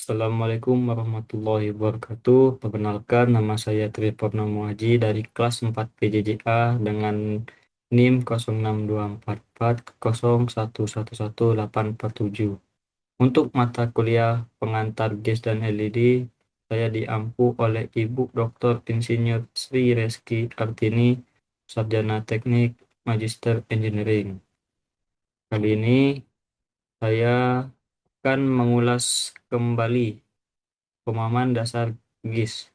Assalamualaikum warahmatullahi wabarakatuh. Perkenalkan, nama saya Tri Purnomo Haji dari kelas 4 PJJA dengan NIM 062440111847. Untuk mata kuliah pengantar gas dan LED, saya diampu oleh Ibu Dr. Insinyur Sri Reski Artini, Sarjana Teknik Magister Engineering. Kali ini saya akan mengulas kembali pemahaman dasar GIS.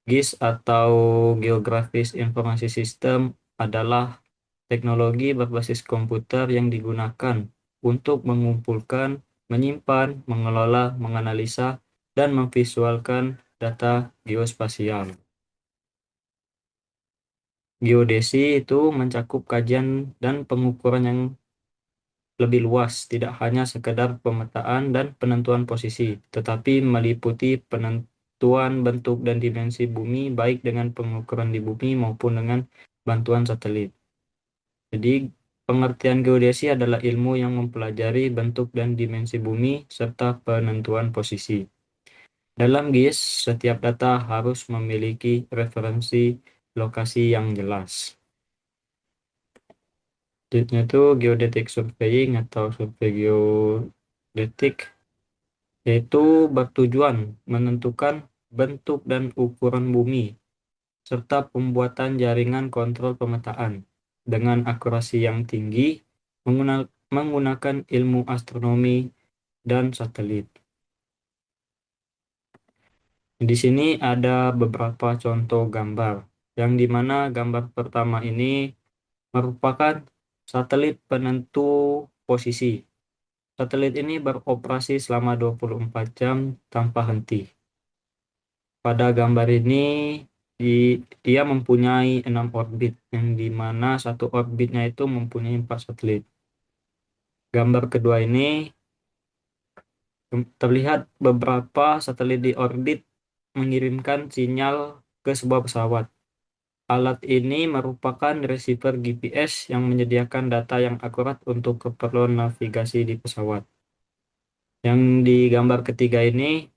GIS atau Geografis Informasi Sistem adalah teknologi berbasis komputer yang digunakan untuk mengumpulkan, menyimpan, mengelola, menganalisa, dan memvisualkan data geospasial. Geodesi itu mencakup kajian dan pengukuran yang lebih luas, tidak hanya sekedar pemetaan dan penentuan posisi, tetapi meliputi penentuan bentuk dan dimensi bumi baik dengan pengukuran di bumi maupun dengan bantuan satelit. Jadi, pengertian geodesi adalah ilmu yang mempelajari bentuk dan dimensi bumi serta penentuan posisi. Dalam GIS, setiap data harus memiliki referensi lokasi yang jelas. Selanjutnya itu geodetic surveying atau survei geodetik, yaitu bertujuan menentukan bentuk dan ukuran bumi, serta pembuatan jaringan kontrol pemetaan dengan akurasi yang tinggi menggunakan ilmu astronomi dan satelit. Di sini ada beberapa contoh gambar, yang dimana gambar pertama ini merupakan satelit penentu posisi. Satelit ini beroperasi selama 24 jam tanpa henti. Pada gambar ini, dia mempunyai 6 orbit, yang dimana satu orbitnya itu mempunyai 4 satelit. Gambar kedua ini terlihat beberapa satelit di orbit mengirimkan sinyal ke sebuah pesawat. Alat ini merupakan receiver GPS yang menyediakan data yang akurat untuk keperluan navigasi di pesawat. Yang di gambar ketiga ini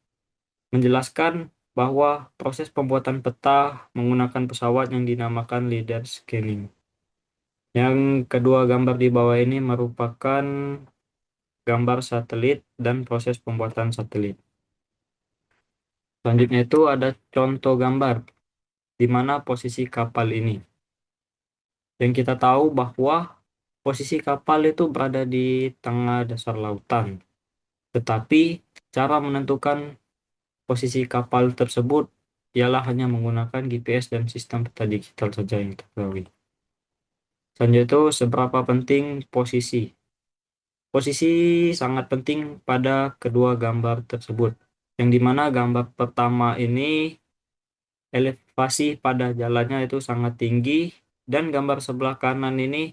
menjelaskan bahwa proses pembuatan peta menggunakan pesawat yang dinamakan LiDAR scanning. Yang kedua gambar di bawah ini merupakan gambar satelit dan proses pembuatan satelit. Selanjutnya itu ada contoh gambar di mana posisi kapal ini. Yang kita tahu bahwa posisi kapal itu berada di tengah dasar lautan. Tetapi cara menentukan posisi kapal tersebut ialah hanya menggunakan GPS dan sistem peta digital saja yang kita ketahui. Selanjutnya itu seberapa penting posisi. Posisi sangat penting pada kedua gambar tersebut. Yang dimana gambar pertama ini elevasi pada jalannya itu sangat tinggi dan gambar sebelah kanan ini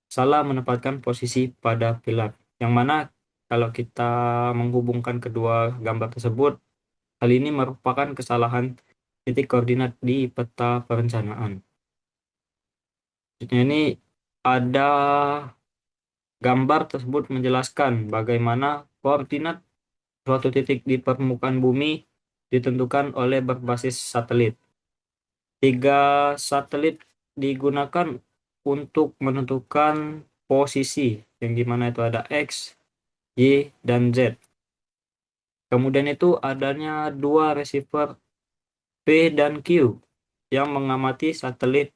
salah menempatkan posisi pada pilar. Yang mana kalau kita menghubungkan kedua gambar tersebut, hal ini merupakan kesalahan titik koordinat di peta perencanaan. Selanjutnya ini ada gambar tersebut menjelaskan bagaimana koordinat suatu titik di permukaan bumi ditentukan oleh berbasis satelit. 3 satelit digunakan untuk menentukan posisi, yang dimana itu ada X, Y, dan Z. Kemudian itu adanya 2 receiver P dan Q yang mengamati satelit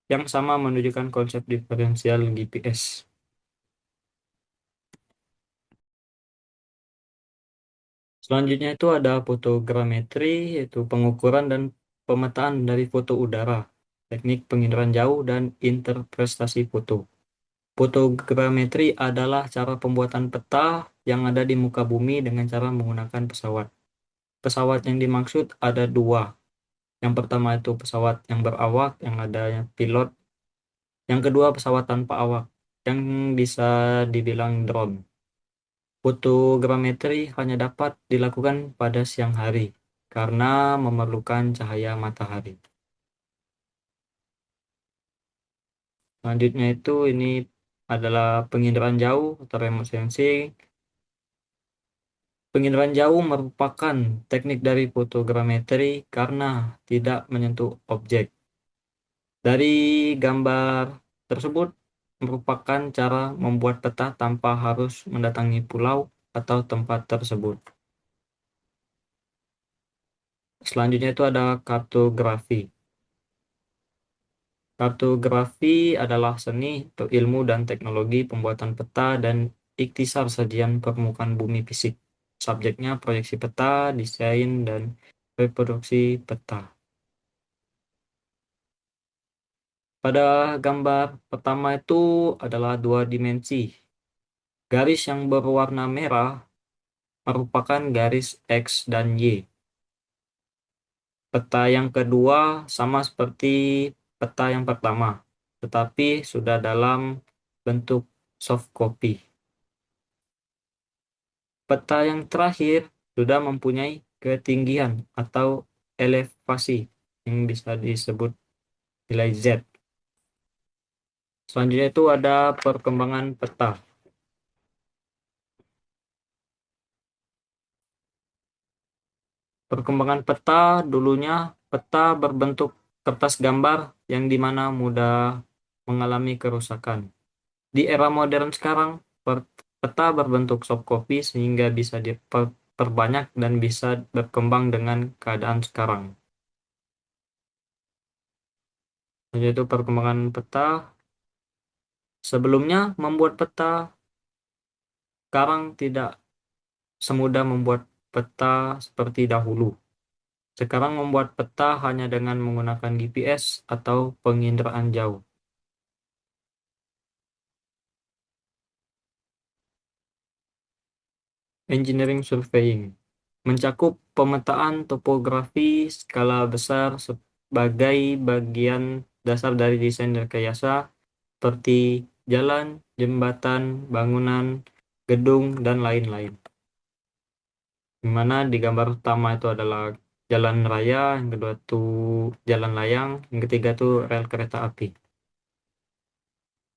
yang sama menunjukkan konsep diferensial GPS. Selanjutnya itu ada fotogrametri, yaitu pengukuran dan pemetaan dari foto udara, teknik penginderaan jauh, dan interpretasi foto. Fotogrametri adalah cara pembuatan peta yang ada di muka bumi dengan cara menggunakan pesawat. Pesawat yang dimaksud ada 2. Yang pertama itu pesawat yang berawak, yang ada pilot. Yang kedua pesawat tanpa awak, yang bisa dibilang drone. Fotogrametri hanya dapat dilakukan pada siang hari karena memerlukan cahaya matahari. Selanjutnya itu ini adalah penginderaan jauh atau remote sensing. Penginderaan jauh merupakan teknik dari fotogrametri karena tidak menyentuh objek. Dari gambar tersebut merupakan cara membuat peta tanpa harus mendatangi pulau atau tempat tersebut. Selanjutnya itu ada kartografi. Kartografi adalah seni atau ilmu dan teknologi pembuatan peta dan ikhtisar sajian permukaan bumi fisik. Subjeknya proyeksi peta, desain, dan reproduksi peta. Pada gambar pertama itu adalah dua dimensi. Garis yang berwarna merah merupakan garis X dan Y. Peta yang kedua sama seperti peta yang pertama, tetapi sudah dalam bentuk soft copy. Peta yang terakhir sudah mempunyai ketinggian atau elevasi yang bisa disebut nilai Z. Selanjutnya itu ada perkembangan peta. Perkembangan peta dulunya peta berbentuk kertas gambar yang dimana mudah mengalami kerusakan. Di era modern sekarang, peta berbentuk soft copy sehingga bisa diperbanyak dan bisa berkembang dengan keadaan sekarang. Yaitu perkembangan peta. Sebelumnya membuat peta sekarang tidak semudah membuat peta seperti dahulu. Sekarang membuat peta hanya dengan menggunakan GPS atau penginderaan jauh. Engineering surveying mencakup pemetaan topografi skala besar sebagai bagian dasar dari desain rekayasa seperti jalan, jembatan, bangunan, gedung, dan lain-lain. Di mana di gambar pertama itu adalah jalan raya, yang kedua itu jalan layang, yang ketiga itu rel kereta api.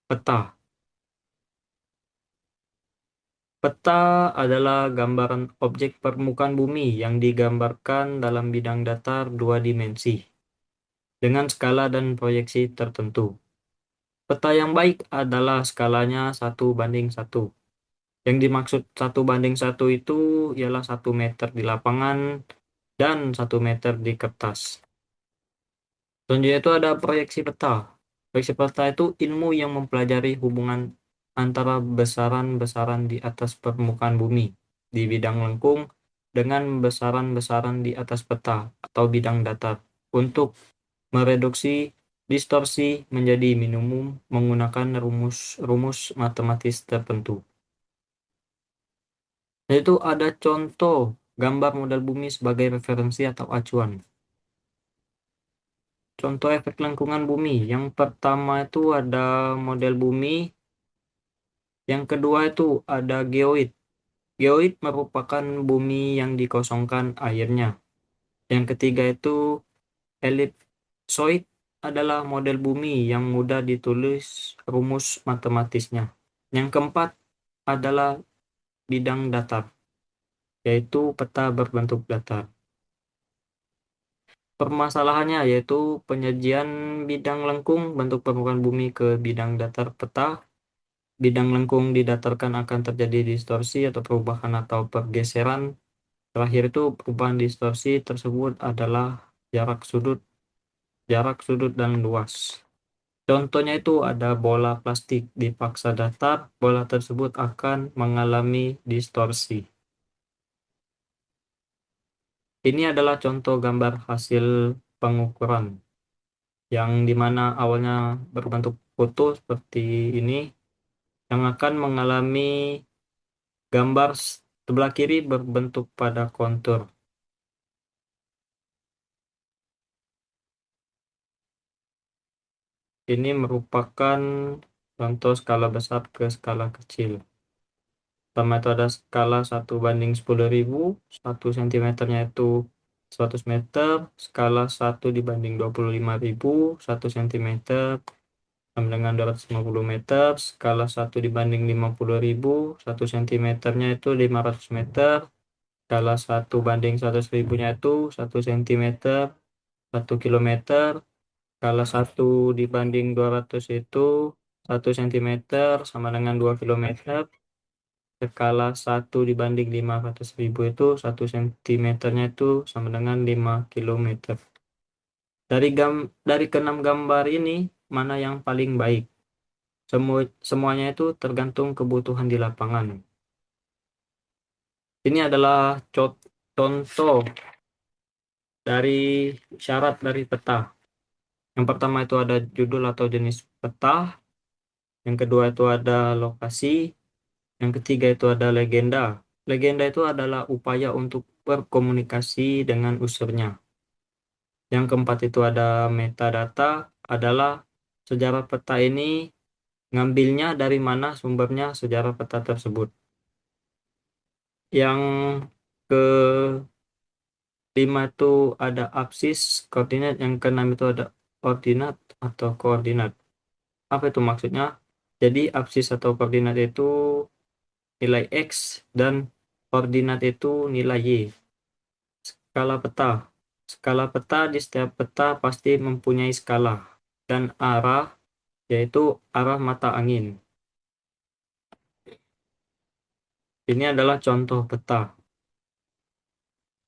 Peta. Peta adalah gambaran objek permukaan bumi yang digambarkan dalam bidang datar dua dimensi dengan skala dan proyeksi tertentu. Peta yang baik adalah skalanya 1:1. Yang dimaksud 1:1 itu ialah 1 meter di lapangan dan 1 meter di kertas. Selanjutnya itu ada proyeksi peta. Proyeksi peta itu ilmu yang mempelajari hubungan antara besaran-besaran di atas permukaan bumi di bidang lengkung dengan besaran-besaran di atas peta atau bidang datar untuk mereduksi distorsi menjadi minimum menggunakan rumus-rumus matematis tertentu. Yaitu ada contoh gambar model bumi sebagai referensi atau acuan. Contoh efek lengkungan bumi. Yang pertama itu ada model bumi. Yang kedua itu ada geoid. Geoid merupakan bumi yang dikosongkan airnya. Yang ketiga itu ellipsoid adalah model bumi yang mudah ditulis rumus matematisnya. Yang keempat adalah bidang datar, yaitu peta berbentuk datar. Permasalahannya yaitu penyajian bidang lengkung bentuk permukaan bumi ke bidang datar peta. Bidang lengkung didatarkan akan terjadi distorsi atau perubahan atau pergeseran. Terakhir itu perubahan distorsi tersebut adalah jarak sudut dan luas. Contohnya itu ada bola plastik dipaksa datar, bola tersebut akan mengalami distorsi. Ini adalah contoh gambar hasil pengukuran yang dimana awalnya berbentuk foto seperti ini yang akan mengalami gambar sebelah kiri berbentuk pada kontur. Ini merupakan contoh skala besar ke skala kecil. Pertama itu ada skala 1:10.000, 1 cm-nya itu 100 meter, skala 1:25.000, 1 cm sama dengan 250 meter, skala 1:50.000, 1 cm-nya itu 500 meter, Skala 1 banding 100.000-nya itu 1 cm 1 kilometer. Skala 1 dibanding 200 itu 1 cm sama dengan 2 kilometer. Skala 1 dibanding 500.000 itu 1 cm-nya itu sama dengan 5 kilometer. Dari keenam gambar ini, mana yang paling baik? Semuanya itu tergantung kebutuhan di lapangan. Ini adalah contoh dari syarat dari peta. Yang pertama itu ada judul atau jenis peta. Yang kedua itu ada lokasi. Yang ketiga itu ada legenda. Legenda itu adalah upaya untuk berkomunikasi dengan usernya. Yang keempat itu ada metadata, adalah sejarah peta ini ngambilnya dari mana sumbernya sejarah peta tersebut. Yang kelima itu ada absis koordinat, yang keenam itu ada ordinat atau koordinat. Apa itu maksudnya? Jadi absis atau koordinat itu nilai X dan koordinat itu nilai Y. Skala peta. Skala peta di setiap peta pasti mempunyai skala dan arah, yaitu arah mata angin. Ini adalah contoh peta.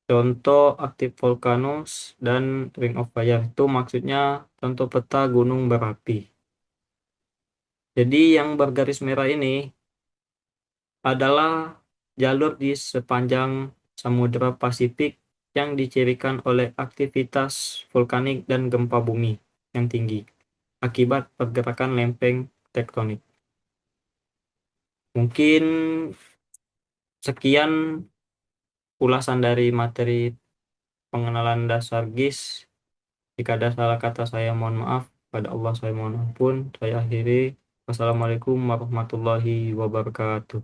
Contoh aktif volcanoes dan ring of fire itu maksudnya contoh peta gunung berapi. Jadi yang bergaris merah ini adalah jalur di sepanjang Samudra Pasifik yang dicirikan oleh aktivitas vulkanik dan gempa bumi yang tinggi akibat pergerakan lempeng tektonik. Mungkin sekian ulasan dari materi pengenalan dasar GIS. Jika ada salah kata saya mohon maaf. Pada Allah saya mohon ampun. Saya akhiri. Wassalamualaikum warahmatullahi wabarakatuh.